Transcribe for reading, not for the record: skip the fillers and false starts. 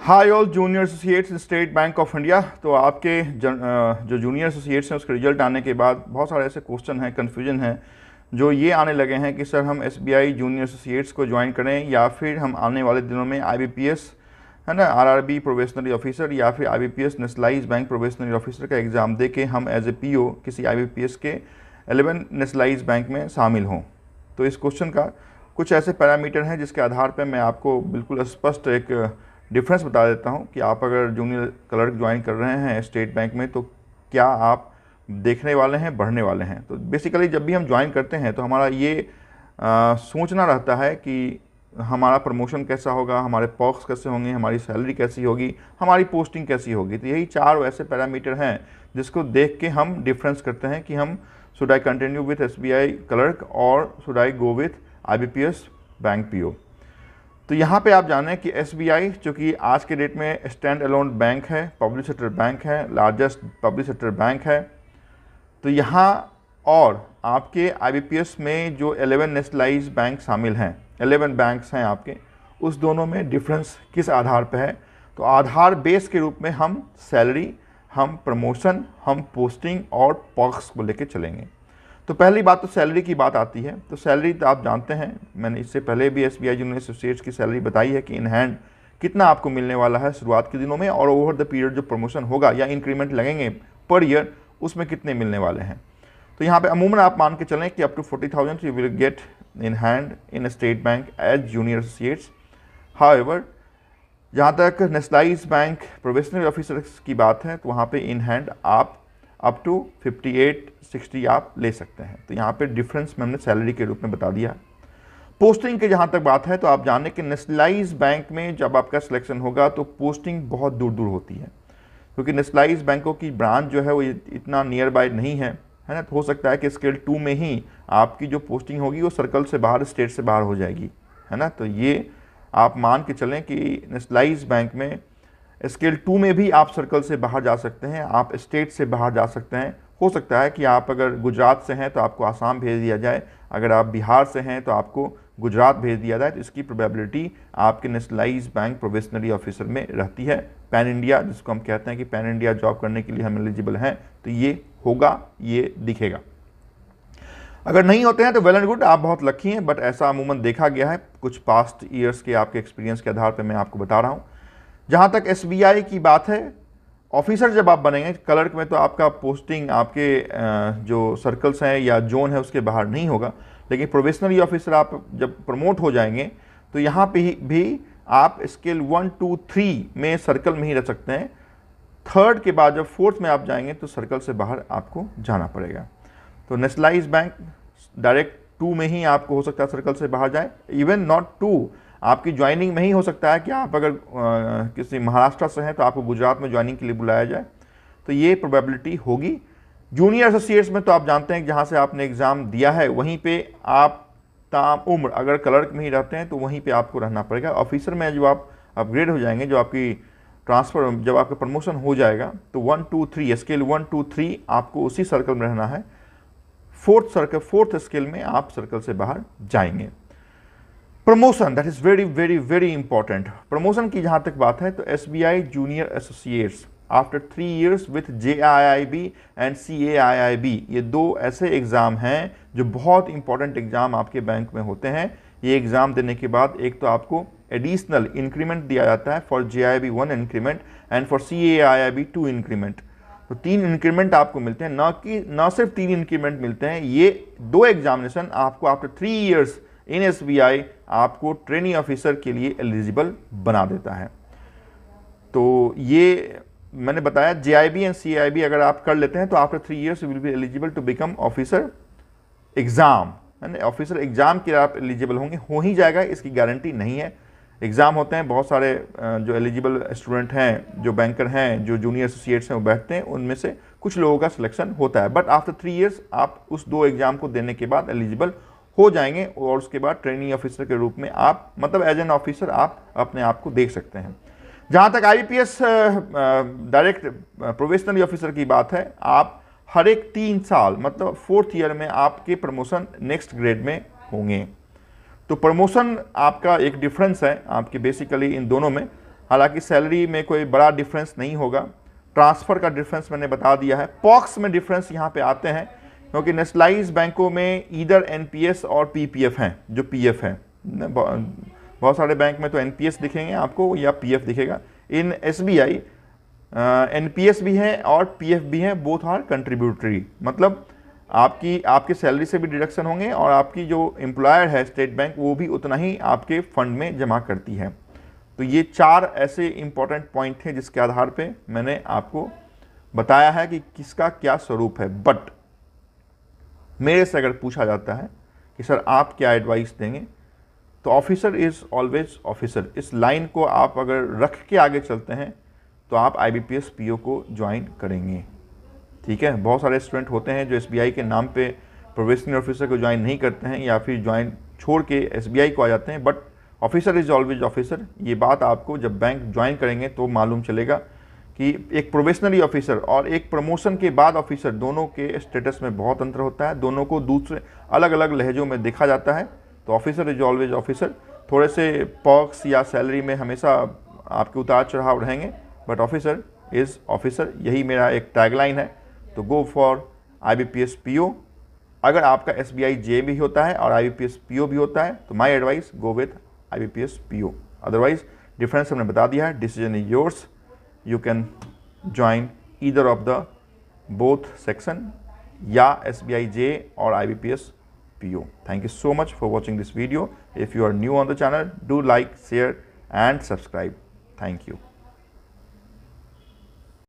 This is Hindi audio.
High all junior associates state bank of India. तो आपके जो जूनियर एसोसिएट्स हैं उसके रिजल्ट आने के बाद बहुत सारे ऐसे क्वेश्चन हैं, कन्फ्यूजन है जो ये आने लगे हैं कि सर हम एसबीआई जूनियर एसोसिएट्स को ज्वाइन करें या फिर हम आने वाले दिनों में आईबीपीएस है ना, आरआरबी प्रोबेशनरी ऑफिसर या फिर IBPS nationalise bank probationary officer का एग्ज़ाम दे के हम एज ए पीओ किसी आईबीपीएस के 11 नेशनलाइज बैंक में शामिल हों। तो इस क्वेश्चन का कुछ ऐसे पैरामीटर हैं जिसके आधार पर मैं आपको बिल्कुल स्पष्ट एक डिफरेंस बता देता हूं कि आप अगर जूनियर क्लर्क ज्वाइन कर रहे हैं स्टेट बैंक में तो क्या आप देखने वाले हैं, बढ़ने वाले हैं। तो बेसिकली जब भी हम ज्वाइन करते हैं तो हमारा ये सोचना रहता है कि हमारा प्रमोशन कैसा होगा, हमारे पर्क्स कैसे होंगे, हमारी सैलरी कैसी होगी, हमारी पोस्टिंग कैसी होगी। तो यही 4 वैसे पैरामीटर हैं जिसको देख के हम डिफरेंस करते हैं कि हम should I continue with SBI clerk और should I go with IBPS bank PO. तो यहाँ पे आप जानें कि एसबीआई चूँकि आज के डेट में स्टैंड अलोन बैंक है, पब्लिक सेक्टर बैंक है, लार्जेस्ट पब्लिक सेक्टर बैंक है। तो यहाँ और आपके आईबीपीएस में जो 11 नेशनलाइज बैंक शामिल हैं, 11 बैंक्स हैं आपके, उस दोनों में डिफरेंस किस आधार पे है। तो आधार बेस के रूप में हम सैलरी, हम प्रमोशन, हम पोस्टिंग और पर्क्स को लेके चलेंगे। तो पहली बात तो सैलरी की बात आती है। तो सैलरी तो आप जानते हैं, मैंने इससे पहले भी एसबीआई जूनियर एसोसिएट्स की सैलरी बताई है कि इन हैंड कितना आपको मिलने वाला है शुरुआत के दिनों में, और ओवर द पीरियड जो प्रमोशन होगा या इंक्रीमेंट लगेंगे पर ईयर उसमें कितने मिलने वाले हैं। तो यहाँ पे अमूमन आप मान के चलें कि up to 40,000 you will get in hand in State Bank as junior associates. However जहाँ तक नेशनलाइज बैंक प्रोबेशनरी ऑफिसर्स की बात है तो वहाँ पे इन हैंड आप अप टू 58-60 आप ले सकते हैं। तो यहाँ पे डिफरेंस मैंने सैलरी के रूप में बता दिया। पोस्टिंग की जहाँ तक बात है तो आप जानें कि नेशनलाइज बैंक में जब आपका सिलेक्शन होगा तो पोस्टिंग बहुत दूर दूर होती है, क्योंकि नेशनलाइज बैंकों की ब्रांच जो है वो इतना नियर बाय नहीं है ना। तो हो सकता है कि स्केल 2 में ही आपकी जो पोस्टिंग होगी वो सर्कल से बाहर, स्टेट से बाहर हो जाएगी, है ना। तो ये आप मान के चलें कि नेशनलाइज बैंक में स्केल 2 में भी आप सर्कल से बाहर जा सकते हैं, आप स्टेट से बाहर जा सकते हैं। हो सकता है कि आप अगर गुजरात से हैं तो आपको आसाम भेज दिया जाए, अगर आप बिहार से हैं तो आपको गुजरात भेज दिया जाए। तो इसकी प्रोबेबिलिटी आपके नेशनलाइज बैंक प्रोबेशनरी ऑफिसर में रहती है। पैन इंडिया जिसको हम कहते हैं कि पैन इंडिया जॉब करने के लिए हम एलिजिबल हैं, तो ये होगा, ये दिखेगा। अगर नहीं होते हैं तो वेल एंड गुड, आप बहुत लकी हैं, बट ऐसा अमूमन देखा गया है कुछ पास्ट ईयर्स के आपके एक्सपीरियंस के आधार पर मैं आपको बता रहा हूँ। जहाँ तक एसबीआई की बात है, ऑफिसर जब आप बनेंगे क्लर्क में तो आपका पोस्टिंग आपके जो सर्कल्स हैं या जोन है उसके बाहर नहीं होगा, लेकिन प्रोबेशनरी ऑफिसर आप जब प्रमोट हो जाएंगे तो यहाँ पे भी आप स्केल 1, 2, 3 में सर्कल में ही रह सकते हैं। 3rd के बाद जब 4th में आप जाएंगे तो सर्कल से बाहर आपको जाना पड़ेगा। तो नेशनलाइज बैंक डायरेक्ट 2 में ही आपको हो सकता है सर्कल से बाहर जाए, इवन नॉट 2, आपकी ज्वाइनिंग में ही हो सकता है कि आप अगर किसी महाराष्ट्र से हैं तो आपको गुजरात में ज्वाइनिंग के लिए बुलाया जाए। तो ये प्रोबेबिलिटी होगी। जूनियर एसोसिएट्स में तो आप जानते हैं कि जहाँ से आपने एग्ज़ाम दिया है वहीं पे आप ताम उम्र अगर क्लर्क में ही रहते हैं तो वहीं पे आपको रहना पड़ेगा। ऑफिसर में जो आप अपग्रेड हो जाएंगे, जो आपकी ट्रांसफ़र, जब आपका प्रमोशन हो जाएगा तो 1, 2, 3 स्केल 1, 2, 3 आपको उसी सर्कल में रहना है। 4th स्केल में आप सर्कल से बाहर जाएंगे। Promotion, that is very very very important. Promotion की जहाँ तक बात है तो SBI junior associates after 3 years with JIIB and CAIIB, ये 2 ऐसे एग्ज़ाम हैं जो बहुत इंपॉर्टेंट एग्ज़ाम आपके बैंक में होते हैं। ये एग्ज़ाम देने के बाद एक तो आपको एडिशनल इंक्रीमेंट दिया जाता है for JIIB 1 increment and for CAIIB 2 increment. तो 3 इंक्रीमेंट आपको मिलते हैं, न सिर्फ 3 इंक्रीमेंट मिलते हैं, ये 2 एग्जामिनेशन आपको आफ्टर 3 years इन एसबीआई आपको ट्रेनिंग ऑफिसर के लिए एलिजिबल बना देता है। तो ये मैंने बताया JIB एंड CAIB अगर आप कर लेते हैं तो after 3 years you will be eligible to become officer exam, है ना। ऑफिसर एग्ज़ाम के लिए आप एलिजिबल होंगे, हो ही जाएगा इसकी गारंटी नहीं है। एग्ज़ाम होते हैं, बहुत सारे जो एलिजिबल स्टूडेंट हैं, जो बैंकर हैं, जो जूनियर एसोसिएट्स हैं वो बैठते हैं, उनमें से कुछ लोगों का सिलेक्शन होता है। बट आफ्टर 3 years आप उस 2 एग्ज़ाम को देने के बाद एलिजिबल हो जाएंगे और उसके बाद ट्रेनिंग ऑफिसर के रूप में आप, मतलब एज एन ऑफिसर आप अपने आप को देख सकते हैं। जहाँ तक आईबीपीएस डायरेक्ट प्रोबेशनरी ऑफिसर की बात है, आप हर एक 3 साल मतलब 4th ईयर में आपके प्रमोशन नेक्स्ट ग्रेड में होंगे। तो प्रमोशन आपका एक डिफरेंस है आपके बेसिकली इन दोनों में। हालांकि सैलरी में कोई बड़ा डिफरेंस नहीं होगा। ट्रांसफ़र का डिफरेंस मैंने बता दिया है। पॉक्स में डिफरेंस यहाँ पे आते हैं क्योंकि नेशनलाइज बैंकों में इधर एनपीएस और पीपीएफ हैं, जो पीएफ है। बहुत सारे बैंक में तो एनपीएस दिखेंगे आपको या पीएफ दिखेगा। इन एसबीआई एनपीएस भी है और पीएफ भी है, बोथ आर कंट्रीब्यूटरी, मतलब आपकी सैलरी से भी डिडक्शन होंगे और आपकी जो एम्प्लॉयर है स्टेट बैंक वो भी उतना ही आपके फंड में जमा करती है। तो ये 4 ऐसे इंपॉर्टेंट पॉइंट थे जिसके आधार पे मैंने आपको बताया है कि किसका क्या स्वरूप है। बट मेरे से अगर पूछा जाता है कि सर आप क्या एडवाइस देंगे, तो ऑफिसर इज़ ऑलवेज ऑफिसर, इस लाइन को आप अगर रख के आगे चलते हैं तो आप आईबीपीएस पीओ को ज्वाइन करेंगे। ठीक है, बहुत सारे स्टूडेंट होते हैं जो एसबीआई के नाम पे प्रोबेशनरी ऑफिसर को ज्वाइन नहीं करते हैं या फिर ज्वाइन छोड़ के एसबीआई को आ जाते हैं। But officer is always officer, ये बात आपको जब बैंक ज्वाइन करेंगे तो मालूम चलेगा कि एक प्रोबेशनरी ऑफिसर और एक प्रमोशन के बाद ऑफिसर, दोनों के स्टेटस में बहुत अंतर होता है, दोनों को दूसरे अलग अलग लहजों में देखा जाता है। तो ऑफिसर इज ऑलवेज ऑफिसर। थोड़े से पर्क्स या सैलरी में हमेशा आपके उतार चढ़ाव रहेंगे, बट ऑफिसर इज़ ऑफिसर, यही मेरा एक टैगलाइन है। तो गो फॉर आईबीपीएस पीओ। अगर आपका एसबीआई जे भी होता है और आईबीपीएस पीओ भी होता है तो my advice go with IBPS PO. Otherwise difference हमने बता दिया है, decision is yours. You can join either of the both section, या SBI J or IBPS PO. Thank you so much for watching this video. If you are new on the channel, do like, share and subscribe. Thank you.